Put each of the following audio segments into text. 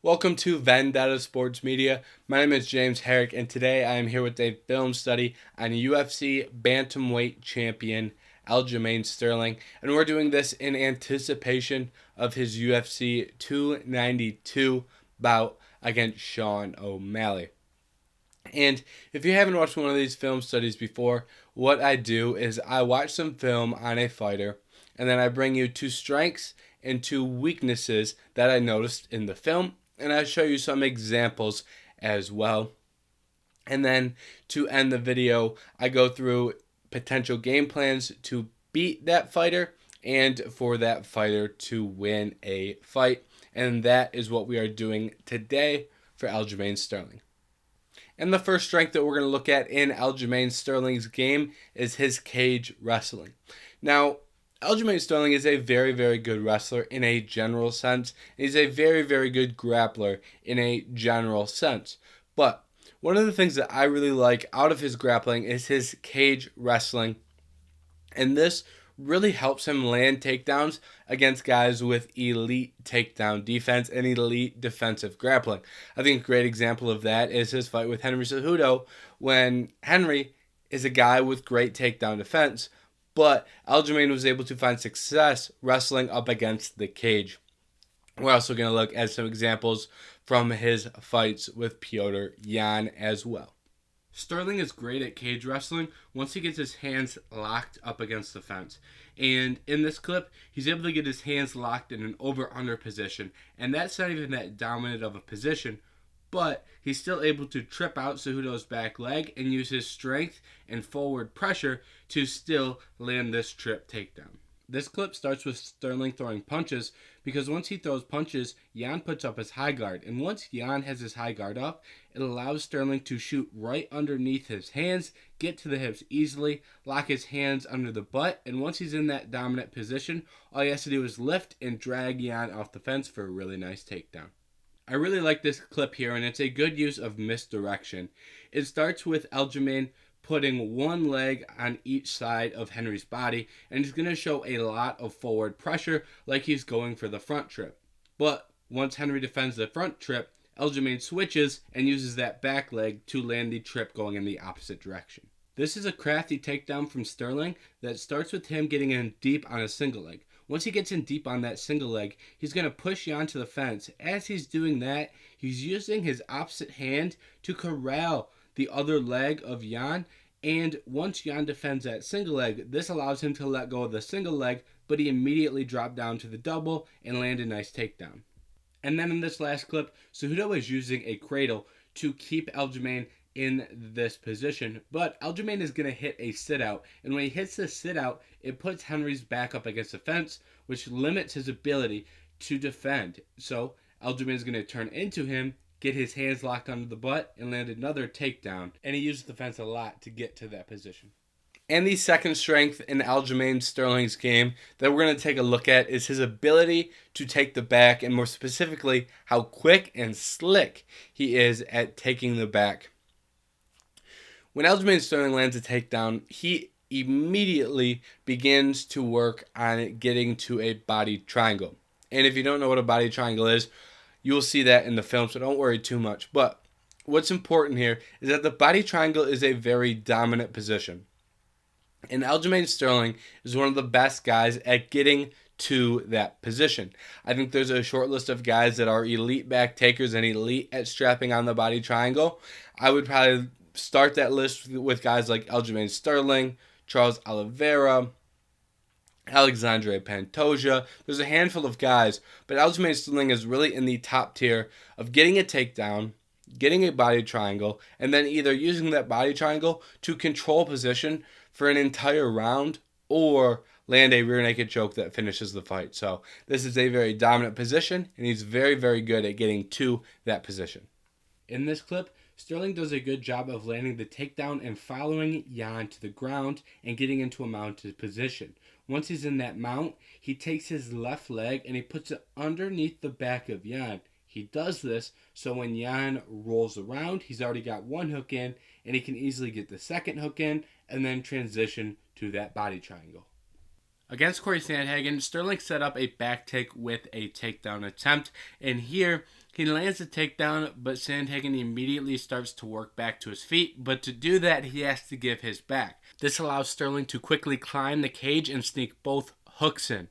Welcome to Vendetta Sports Media. My name is James Herrick, and today I am here with a film study on UFC bantamweight champion Aljamain Sterling, and we're doing this in anticipation of his UFC 292 bout against Sean O'Malley. And if you haven't watched one of these film studies before, what I do is I watch some film on a fighter, and then I bring you two strengths and two weaknesses that I noticed in the film, and I show you some examples as well. And then to end the video, I go through potential game plans to beat that fighter and for that fighter to win a fight. And that is what we are doing today for Aljamain Sterling. And the first strength that we're going to look at in Aljamain Sterling's game is his cage wrestling. Now, Aljamain Sterling is a very, very good wrestler in a general sense. He's a very, very good grappler in a general sense. But one of the things that I really like out of his grappling is his cage wrestling. And this really helps him land takedowns against guys with elite takedown defense and elite defensive grappling. I think a great example of that is his fight with Henry Cejudo, when Henry is a guy with great takedown defense, but Aljamain was able to find success wrestling up against the cage. We're also going to look at some examples from his fights with Petr Yan as well. Sterling is great at cage wrestling once he gets his hands locked up against the fence. And in this clip, he's able to get his hands locked in an over-under position. And that's not even that dominant of a position, but he's still able to trip out Cejudo's back leg and use his strength and forward pressure to still land this trip takedown. This clip starts with Sterling throwing punches because once he throws punches, Yan puts up his high guard. And once Yan has his high guard up, it allows Sterling to shoot right underneath his hands, get to the hips easily, lock his hands under the butt, and once he's in that dominant position, all he has to do is lift and drag Yan off the fence for a really nice takedown. I really like this clip here, and it's a good use of misdirection. It starts with Aljamain putting one leg on each side of Henry's body, and he's going to show a lot of forward pressure like he's going for the front trip. But once Henry defends the front trip, Aljamain switches and uses that back leg to land the trip going in the opposite direction. This is a crafty takedown from Sterling that starts with him getting in deep on a single leg. Once he gets in deep on that single leg, he's going to push Yan to the fence. As he's doing that, he's using his opposite hand to corral the other leg of Yan, and once Yan defends that single leg, this allows him to let go of the single leg, but he immediately dropped down to the double and land a nice takedown. And then in this last clip, Cejudo is using a cradle to keep Aljamain in this position, but Aljamain is going to hit a sit out, and when he hits the sit out, it puts Henry's back up against the fence, which limits his ability to defend. So Aljamain is going to turn into him, get his hands locked under the butt, and land another takedown. And he uses the fence a lot to get to that position. And the second strength in Aljamain Sterling's game that we're going to take a look at is his ability to take the back, and more specifically, how quick and slick he is at taking the back. When Aljamain Sterling lands a takedown, he immediately begins to work on getting to a body triangle. And if you don't know what a body triangle is, you will see that in the film, so don't worry too much. But what's important here is that the body triangle is a very dominant position. And Aljamain Sterling is one of the best guys at getting to that position. I think there's a short list of guys that are elite back takers and elite at strapping on the body triangle. I would probably start that list with guys like Aljamain Sterling, Charles Oliveira, Alexandre Pantoja. There's a handful of guys, but Aljamain Sterling is really in the top tier of getting a takedown, getting a body triangle, and then either using that body triangle to control position for an entire round or land a rear naked choke that finishes the fight. So this is a very dominant position, and he's very, very good at getting to that position. In this clip, Sterling does a good job of landing the takedown and following Yan to the ground and getting into a mounted position. Once he's in that mount, he takes his left leg and he puts it underneath the back of Yan. He does this so when Yan rolls around, he's already got one hook in, and he can easily get the second hook in and then transition to that body triangle. Against Corey Sandhagen, Sterling set up a back take with a takedown attempt, and here He lands the takedown, but Sandhagen immediately starts to work back to his feet, but to do that, he has to give his back. This allows Sterling to quickly climb the cage and sneak both hooks in.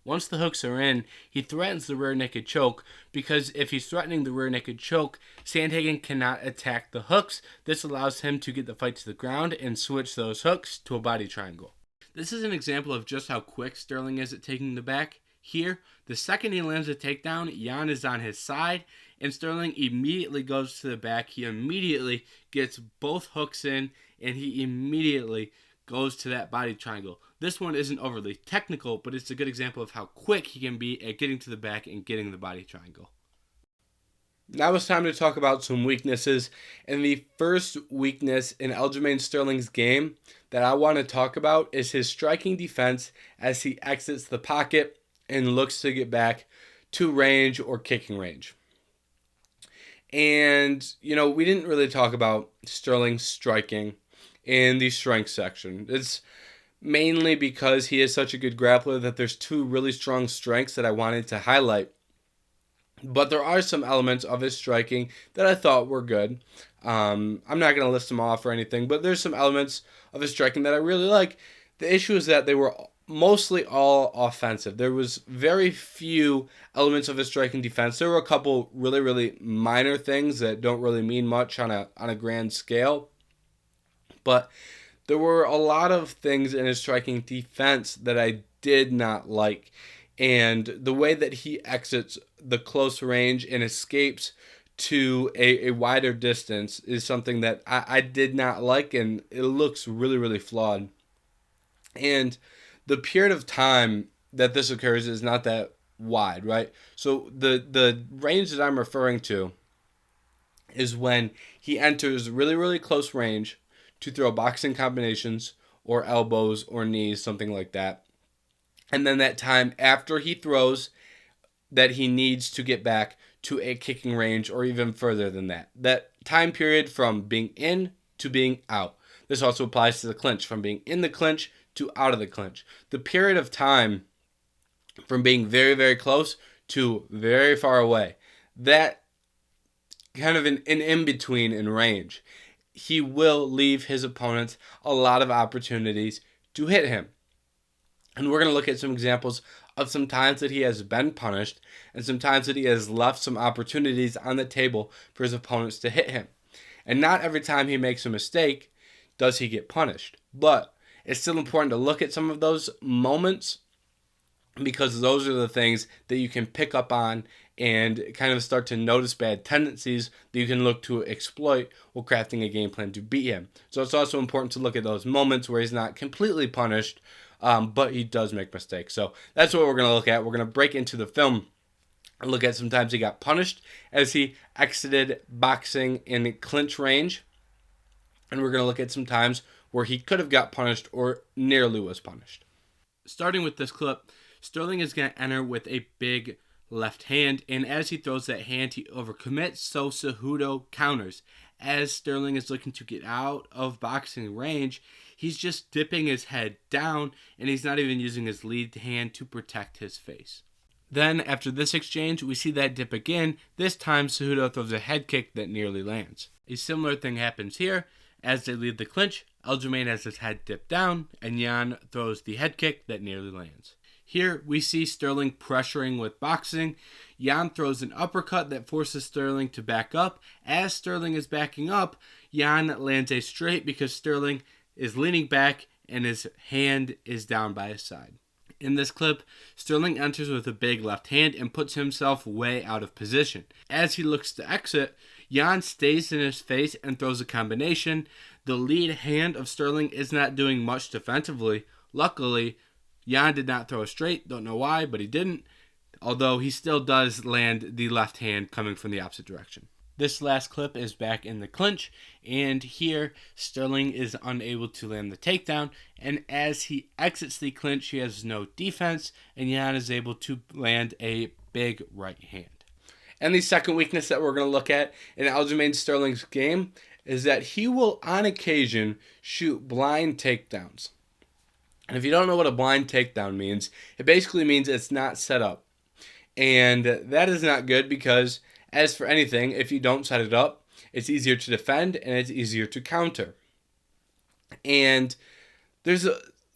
Once the hooks are in, he threatens the rear naked choke, because if he's threatening the rear naked choke, Sandhagen cannot attack the hooks. This allows him to get the fight to the ground and switch those hooks to a body triangle. This is an example of just how quick Sterling is at taking the back. Here, the second he lands a takedown, Jan is on his side, and Sterling immediately goes to the back. He immediately gets both hooks in, and he immediately goes to that body triangle. This one isn't overly technical, but it's a good example of how quick he can be at getting to the back and getting the body triangle. Now it's time to talk about some weaknesses. And the first weakness in Aljamain Sterling's game that I want to talk about is his striking defense as he exits the pocket and looks to get back to range or kicking range. And, we didn't really talk about Sterling's striking in the strength section. It's mainly because he is such a good grappler that there's two really strong strengths that I wanted to highlight. But there are some elements of his striking that I thought were good. I'm not going to list them off or anything, but there's some elements of his striking that I really like. The issue is that they were mostly all offensive. There was very few elements of his striking defense. There were a couple really, really minor things that don't really mean much on a grand scale. But there were a lot of things in his striking defense that I did not like. And the way that he exits the close range and escapes to a wider distance is something that I did not like, and it looks really, really flawed. And the period of time that this occurs is not that wide, right? So the range that I'm referring to is when he enters really, really close range to throw boxing combinations or elbows or knees, something like that. And then that time after he throws that he needs to get back to a kicking range or even further than that. That time period from being in to being out. This also applies to the clinch, from being in the clinch to out of the clinch. The period of time from being very, very close to very far away. That kind of an in-between in range. He will leave his opponents a lot of opportunities to hit him. And we're going to look at some examples of some times that he has been punished and some times that he has left some opportunities on the table for his opponents to hit him. And not every time he makes a mistake does he get punished. But it's still important to look at some of those moments, because those are the things that you can pick up on and kind of start to notice bad tendencies that you can look to exploit while crafting a game plan to beat him. So it's also important to look at those moments where he's not completely punished, but he does make mistakes. So that's what we're going to look at. We're going to break into the film and look at sometimes he got punished as he exited boxing in clinch range. And we're going to look at some times where he could have got punished or nearly was punished. Starting with this clip, Sterling is going to enter with a big left hand, and as he throws that hand, he overcommits, so Cejudo counters. As Sterling is looking to get out of boxing range, he's just dipping his head down, and he's not even using his lead hand to protect his face. Then, after this exchange, we see that dip again. This time, Cejudo throws a head kick that nearly lands. A similar thing happens here. As they leave the clinch, Aljamain has his head dipped down, and Jan throws the head kick that nearly lands. Here, we see Sterling pressuring with boxing. Jan throws an uppercut that forces Sterling to back up. As Sterling is backing up, Jan lands a straight because Sterling is leaning back and his hand is down by his side. In this clip, Sterling enters with a big left hand and puts himself way out of position. As he looks to exit, Jan stays in his face and throws a combination. The lead hand of Sterling is not doing much defensively. Luckily, Jan did not throw a straight. Don't know why, but he didn't. Although he still does land the left hand coming from the opposite direction. This last clip is back in the clinch, and here Sterling is unable to land the takedown, and as he exits the clinch, he has no defense, and Jan is able to land a big right hand. And the second weakness that we're going to look at in Aljamain Sterling's game is that he will, on occasion, shoot blind takedowns. And if you don't know what a blind takedown means, it basically means it's not set up. And that is not good because As for anything, if you don't set it up, it's easier to defend and it's easier to counter. And there's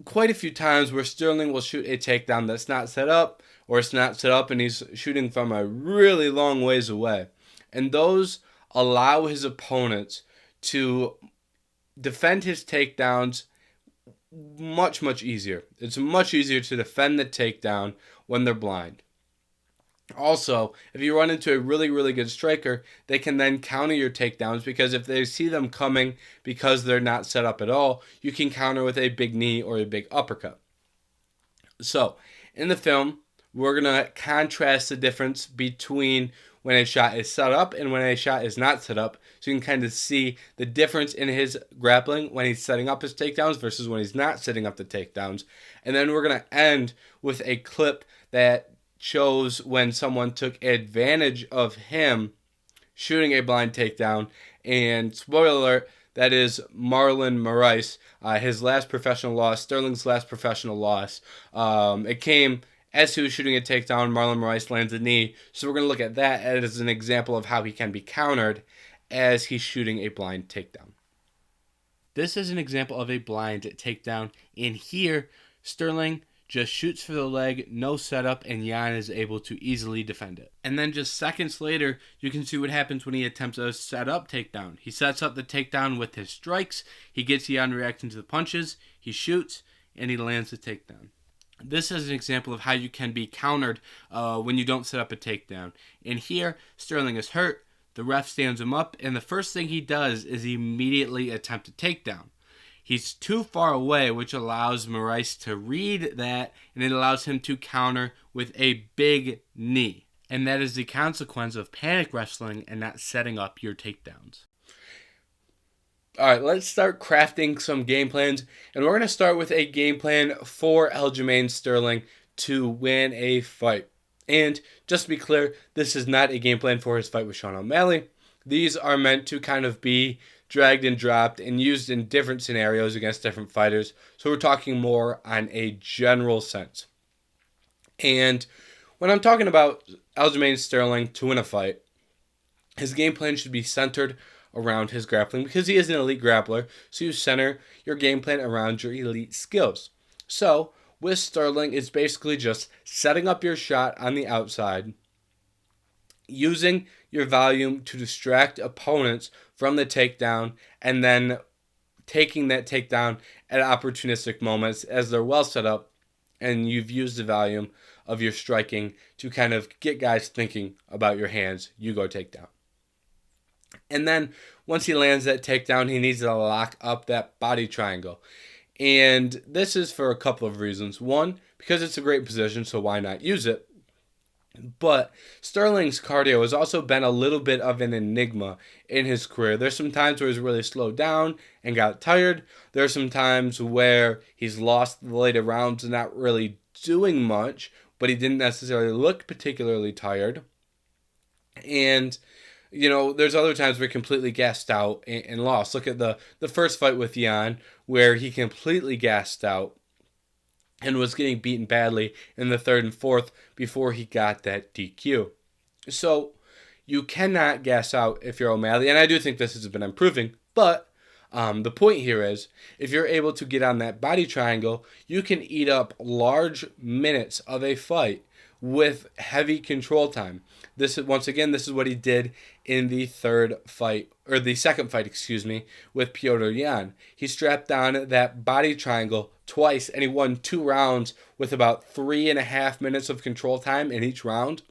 quite a few times where Sterling will shoot a takedown that's not set up, or it's not set up and he's shooting from a really long ways away. And those allow his opponents to defend his takedowns much, much easier. It's much easier to defend the takedown when they're blind. Also, if you run into a really, really good striker, they can then counter your takedowns, because if they see them coming because they're not set up at all, you can counter with a big knee or a big uppercut. So, in the film, we're going to contrast the difference between when a shot is set up and when a shot is not set up, so you can kind of see the difference in his grappling when he's setting up his takedowns versus when he's not setting up the takedowns. And then we're going to end with a clip that shows when someone took advantage of him shooting a blind takedown. And spoiler alert, that is Marlon Moraes, his last professional loss, Sterling's last professional loss. It came as he was shooting a takedown. Marlon Moraes lands a knee. So we're going to look at that as an example of how he can be countered as he's shooting a blind takedown. This is an example of a blind takedown. And here, Sterling just shoots for the leg, no setup, and Jan is able to easily defend it. And then just seconds later, you can see what happens when he attempts a set-up takedown. He sets up the takedown with his strikes, he gets Jan reacting to the punches, he shoots, and he lands the takedown. This is an example of how you can be countered when you don't set up a takedown. And here, Sterling is hurt, the ref stands him up, and the first thing he does is immediately attempt a takedown. He's too far away, which allows Moraes to read that, and it allows him to counter with a big knee. And that is the consequence of panic wrestling and not setting up your takedowns. All right, let's start crafting some game plans. And we're going to start with a game plan for Aljamain Sterling to win a fight. And just to be clear, this is not a game plan for his fight with Sean O'Malley. These are meant to kind of be dragged and dropped and used in different scenarios against different fighters. So we're talking more on a general sense. And when I'm talking about Aljamain Sterling to win a fight, his game plan should be centered around his grappling, because he is an elite grappler. So you center your game plan around your elite skills. So with Sterling, it's basically just setting up your shot on the outside, using your volume to distract opponents from the takedown, and then taking that takedown at opportunistic moments as they're well set up, and you've used the volume of your striking to kind of get guys thinking about your hands. You go takedown. And then once he lands that takedown, he needs to lock up that body triangle. And this is for a couple of reasons. One, because it's a great position, so why not use it? But Sterling's cardio has also been a little bit of an enigma in his career. There's some times where he's really slowed down and got tired. There's some times where he's lost the later rounds and not really doing much, but he didn't necessarily look particularly tired. And, you know, there's other times where he completely gassed out and lost. Look at the first fight with Jan, where he completely gassed out and was getting beaten badly in the third and fourth before he got that DQ. So you cannot gas out if you're O'Malley, and I do think this has been improving, but the point here is, if you're able to get on that body triangle, you can eat up large minutes of a fight with heavy control time. This is, once again, this is what he did in the second fight, with Petr Yan. He strapped on that body triangle twice, and he won 2 rounds with about 3.5 minutes of control time in each round.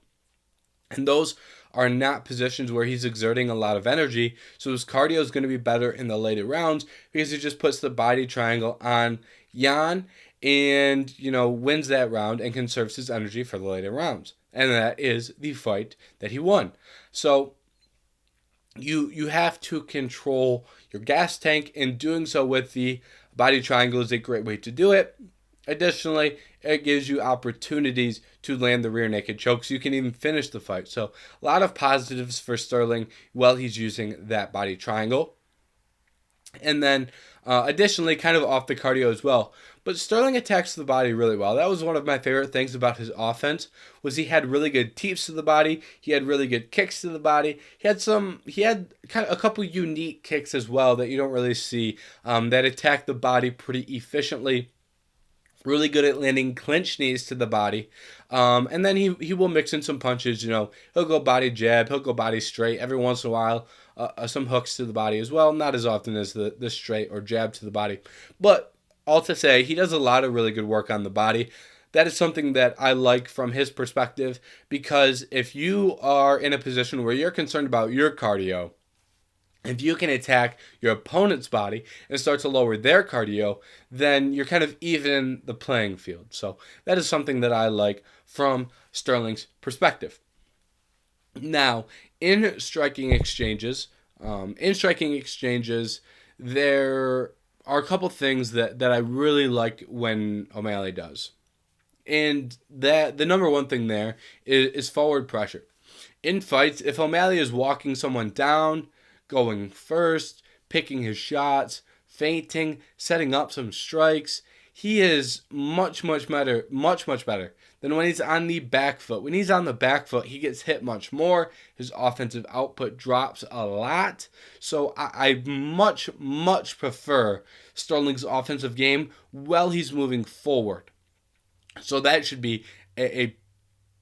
And those are not positions where he's exerting a lot of energy, so his cardio is going to be better in the later rounds, because he just puts the body triangle on Jan and, wins that round and conserves his energy for the later rounds. And that is the fight that he won. So you have to control your gas tank, and doing so with the body triangle is a great way to do it. Additionally, it gives you opportunities to land the rear naked choke, so you can even finish the fight. So a lot of positives for Sterling while he's using that body triangle. And then additionally, kind of off the cardio as well. But Sterling attacks the body really well. That was one of my favorite things about his offense was he had really good teeps to the body. He had really good kicks to the body. He had kind of a couple unique kicks as well that you don't really see that attack the body pretty efficiently. Really good at landing clinch knees to the body. And then he will mix in some punches. He'll go body jab, he'll go body straight. Every once in a while, some hooks to the body as well. Not as often as the straight or jab to the body. But all to say, he does a lot of really good work on the body. That is something that I like from his perspective, because if you are in a position where you're concerned about your cardio, if you can attack your opponent's body and start to lower their cardio, then you're kind of even the playing field. So that is something that I like from Sterling's perspective. Now, in striking exchanges, there are a couple things that I really like when O'Malley does. And that the number one thing there is forward pressure. In fights, if O'Malley is walking someone down, going first, picking his shots, feinting, setting up some strikes, he is much better than when he's on the back foot. When he's on the back foot, he gets hit much more. His offensive output drops a lot. So I much prefer Sterling's offensive game while he's moving forward. So that should be a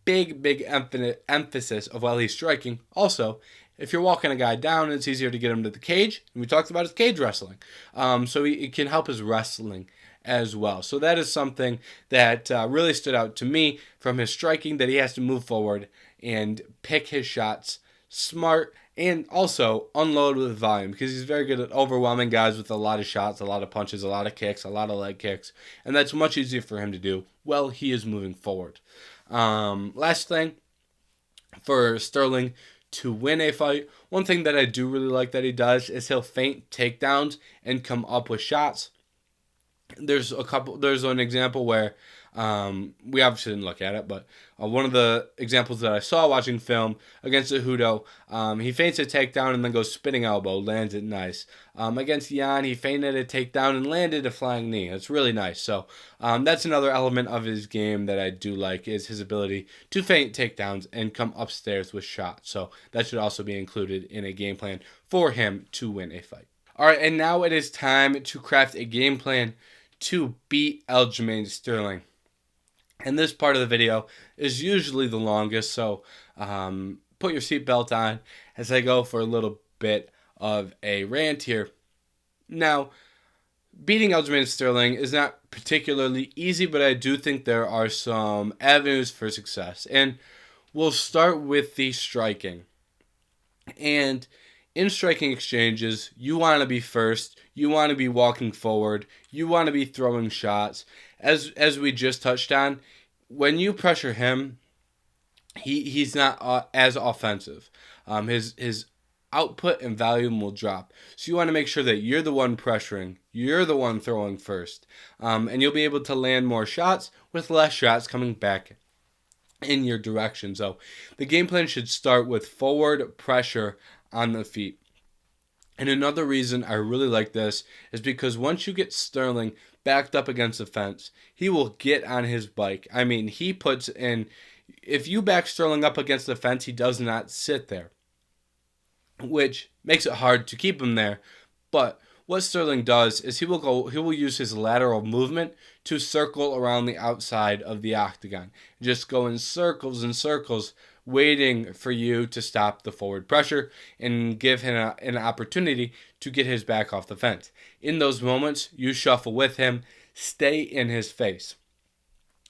big emphasis of while he's striking. Also, if you're walking a guy down, it's easier to get him to the cage. And we talked about his cage wrestling. So it can help his wrestling as well. So that is something that really stood out to me from his striking, that he has to move forward and pick his shots smart and also unload with volume, because he's very good at overwhelming guys with a lot of shots, a lot of punches, a lot of kicks, a lot of leg kicks. And that's much easier for him to do while he is moving forward. Last thing, for Sterling to win a fight, one thing that I do really like that he does is he'll feint takedowns and come up with shots. There's an example where we obviously didn't look at it, but one of the examples that I saw watching film against Cejudo, he feints a takedown and then goes spinning elbow, lands it nice. Against Yan, he feinted a takedown and landed a flying knee. That's really nice. So that's another element of his game that I do like, is his ability to feint takedowns and come upstairs with shots. So that should also be included in a game plan for him to win a fight. All right, and now it is time to craft a game plan to beat Aljamain Sterling. And this part of the video is usually the longest, so put your seatbelt on as I go for a little bit of a rant here. Now, beating Aljamain Sterling is not particularly easy, but I do think there are some avenues for success. And we'll start with the striking. And in striking exchanges, you want to be first, you want to be walking forward, you want to be throwing shots. As we just touched on, when you pressure him, he's not as offensive. His output and volume will drop. So you want to make sure that you're the one pressuring, you're the one throwing first, and you'll be able to land more shots with less shots coming back in your direction. So the game plan should start with forward pressure on the feet. And another reason I really like this is because once you get Sterling backed up against the fence, he will get on his bike. I mean, he puts in, if you back Sterling up against the fence, he does not sit there, which makes it hard to keep him there. But what Sterling does is he will use his lateral movement to circle around the outside of the octagon. Just go in circles and circles, waiting for you to stop the forward pressure and give him an opportunity to get his back off the fence. In those moments, you shuffle with him, stay in his face.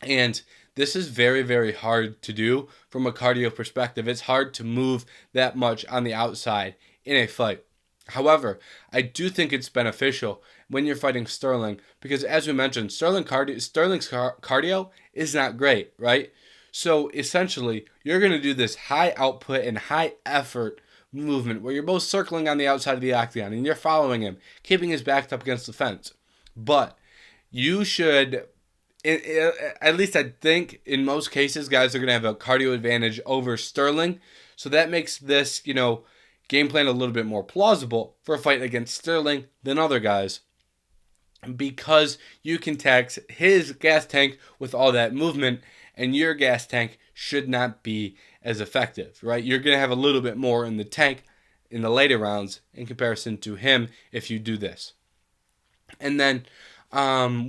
And this is very hard to do from a cardio perspective. It's hard to move that much on the outside in a fight. However, I do think it's beneficial when you're fighting Sterling, because as we mentioned, Sterling's cardio is not great, right? So essentially, you're going to do this high output and high effort movement where you're both circling on the outside of the octagon and you're following him, keeping his back up against the fence. But you should, at least I think in most cases, guys are going to have a cardio advantage over Sterling. So that makes this, game plan a little bit more plausible for a fight against Sterling than other guys, because you can tax his gas tank with all that movement, and your gas tank should not be as effective, right? You're going to have a little bit more in the tank in the later rounds in comparison to him if you do this. And then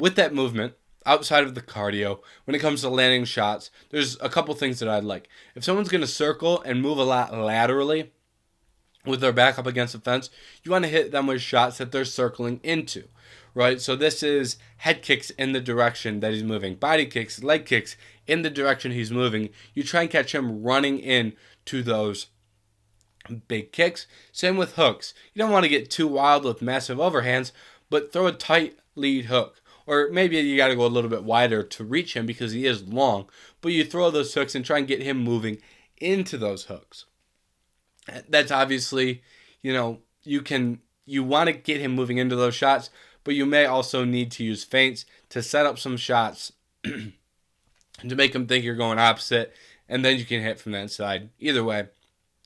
with that movement, outside of the cardio, when it comes to landing shots, there's a couple things that I'd like. If someone's going to circle and move a lot laterally with their back up against the fence, you want to hit them with shots that they're circling into, right? So this is head kicks in the direction that he's moving, body kicks, leg kicks in the direction he's moving. You try and catch him running in to those big kicks. Same with hooks. You don't want to get too wild with massive overhands, but throw a tight lead hook. Or maybe you got to go a little bit wider to reach him because he is long, but you throw those hooks and try and get him moving into those hooks. That's obviously, you want to get him moving into those shots, but you may also need to use feints to set up some shots to make him think you're going opposite, and then you can hit from that side. Either way,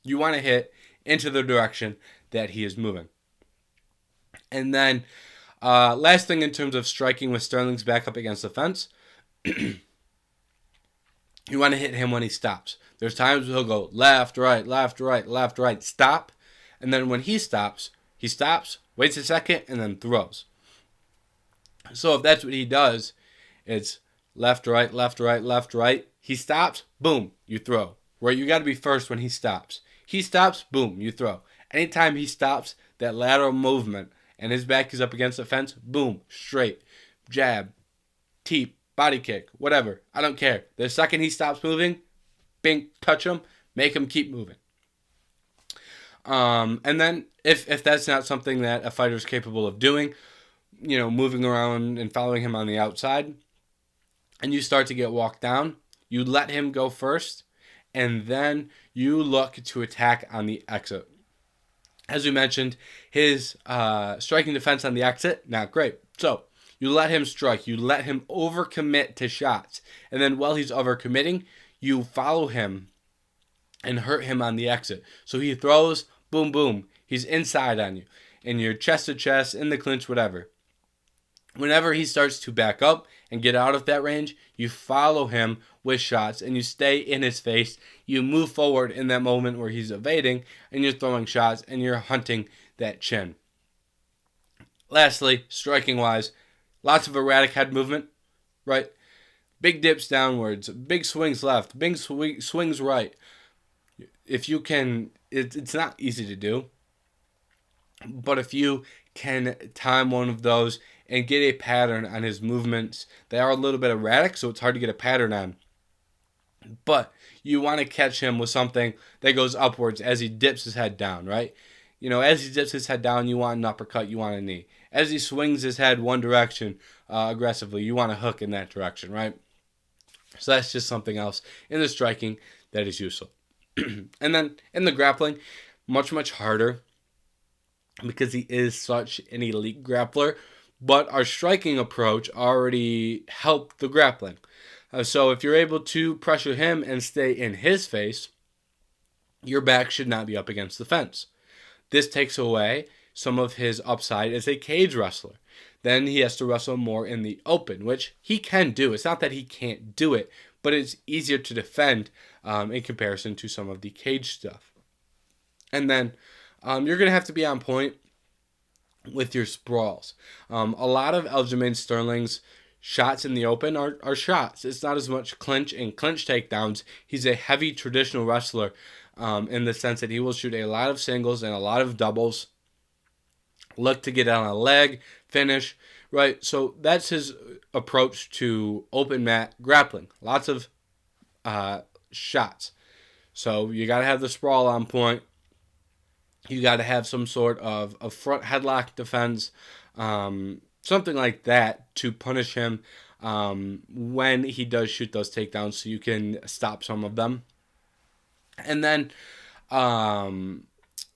you want to hit into the direction that he is moving. And then last thing in terms of striking with Sterling's back up against the fence, you want to hit him when he stops. There's times he'll go left, right, left, right, left, right, stop. And then when he stops, waits a second, and then throws. So if that's what he does, it's left, right, left, right, left, right. He stops, boom, you throw. Right? You got to be first when he stops. He stops, boom, you throw. Anytime he stops, that lateral movement, and his back is up against the fence, boom, straight, jab, teep, body kick, whatever. I don't care. The second he stops moving, bing, touch him, make him keep moving. And then if that's not something that a fighter is capable of doing, moving around and following him on the outside, and you start to get walked down, you let him go first, and then you look to attack on the exit. As we mentioned, his striking defense on the exit, not great. So you let him strike. You let him overcommit to shots. And then while he's overcommitting, you follow him and hurt him on the exit. So he throws, boom, boom. He's inside on you. In your chest to chest, in the clinch, whatever. Whenever he starts to back up and get out of that range, you follow him with shots and you stay in his face. You move forward in that moment where he's evading and you're throwing shots and you're hunting that chin. Lastly, striking-wise, lots of erratic head movement, right? Big dips downwards, big swings left, big swings right. If you can, it's not easy to do, but if you can time one of those and get a pattern on his movements, they are a little bit erratic, so it's hard to get a pattern on. But you want to catch him with something that goes upwards as he dips his head down, right? As he dips his head down, you want an uppercut, you want a knee. As he swings his head one direction aggressively, you want a hook in that direction, right? So that's just something else in the striking that is useful. And then in the grappling, much, much harder because he is such an elite grappler. But our striking approach already helped the grappling. So if you're able to pressure him and stay in his face, your back should not be up against the fence. This takes away some of his upside as a cage wrestler. Then he has to wrestle more in the open, which he can do. It's not that he can't do it, but it's easier to defend in comparison to some of the cage stuff. And then you're going to have to be on point with your sprawls. A lot of Aljamain Sterling's shots in the open are shots. It's not as much clinch and clinch takedowns. He's a heavy traditional wrestler in the sense that he will shoot a lot of singles and a lot of doubles. Look to get on a leg, finish, right? So that's his approach to open mat grappling. Lots of shots. So you got to have the sprawl on point. You got to have some sort of a front headlock defense, something like that to punish him when he does shoot those takedowns so you can stop some of them. And then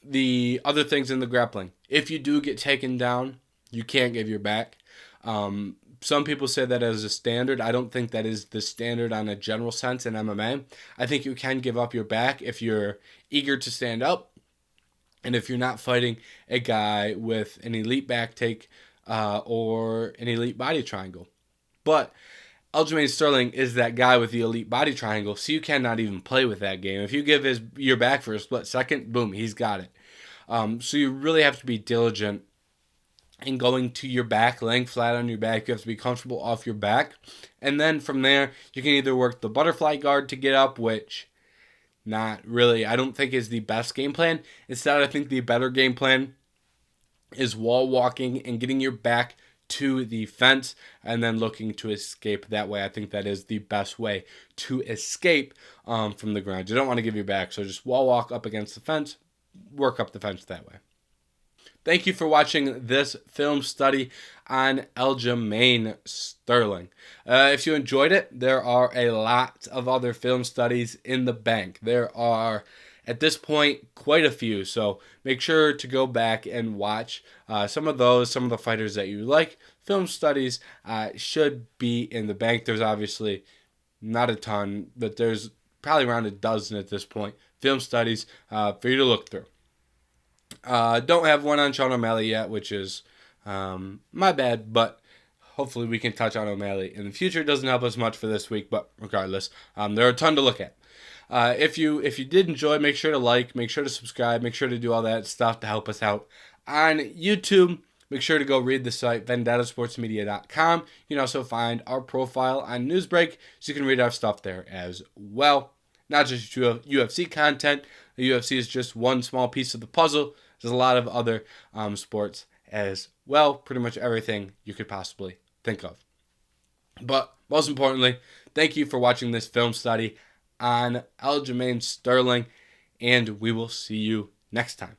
the other things in the grappling. If you do get taken down, you can't give your back. Some people say that as a standard. I don't think that is the standard on a general sense in MMA. I think you can give up your back if you're eager to stand up. And if you're not fighting a guy with an elite back take or an elite body triangle. But Aljamain Sterling is that guy with the elite body triangle, so you cannot even play with that game. If you give your back for a split second, boom, he's got it. So you really have to be diligent in going to your back, laying flat on your back. You have to be comfortable off your back. And then from there, you can either work the butterfly guard to get up, which not really, I don't think is the best game plan. Instead, I think the better game plan is wall walking and getting your back to the fence and then looking to escape that way. I think that is the best way to escape from the ground. You don't want to give your back, so just wall walk up against the fence, work up the fence that way. Thank you for watching this film study on Aljamain Sterling. If you enjoyed it, there are a lot of other film studies in the bank. There are, at this point, quite a few. So make sure to go back and watch some of the fighters that you like. Film studies should be in the bank. There's obviously not a ton, but there's probably around a dozen at this point. Film studies for you to look through. Don't have one on Sean O'Malley yet, which is my bad, but hopefully we can touch on O'Malley in the future. It doesn't help us much for this week, but regardless, there are a ton to look at. If you did enjoy, make sure to like, make sure to subscribe, make sure to do all that stuff to help us out on YouTube. Make sure to go read the site, vendettasportsmedia.com. You can also find our profile on Newsbreak, so you can read our stuff there as well. Not just UFC content. The UFC is just one small piece of the puzzle. There's a lot of other sports as well. Pretty much everything you could possibly think of. But most importantly, thank you for watching this film study on Aljamain Sterling, and we will see you next time.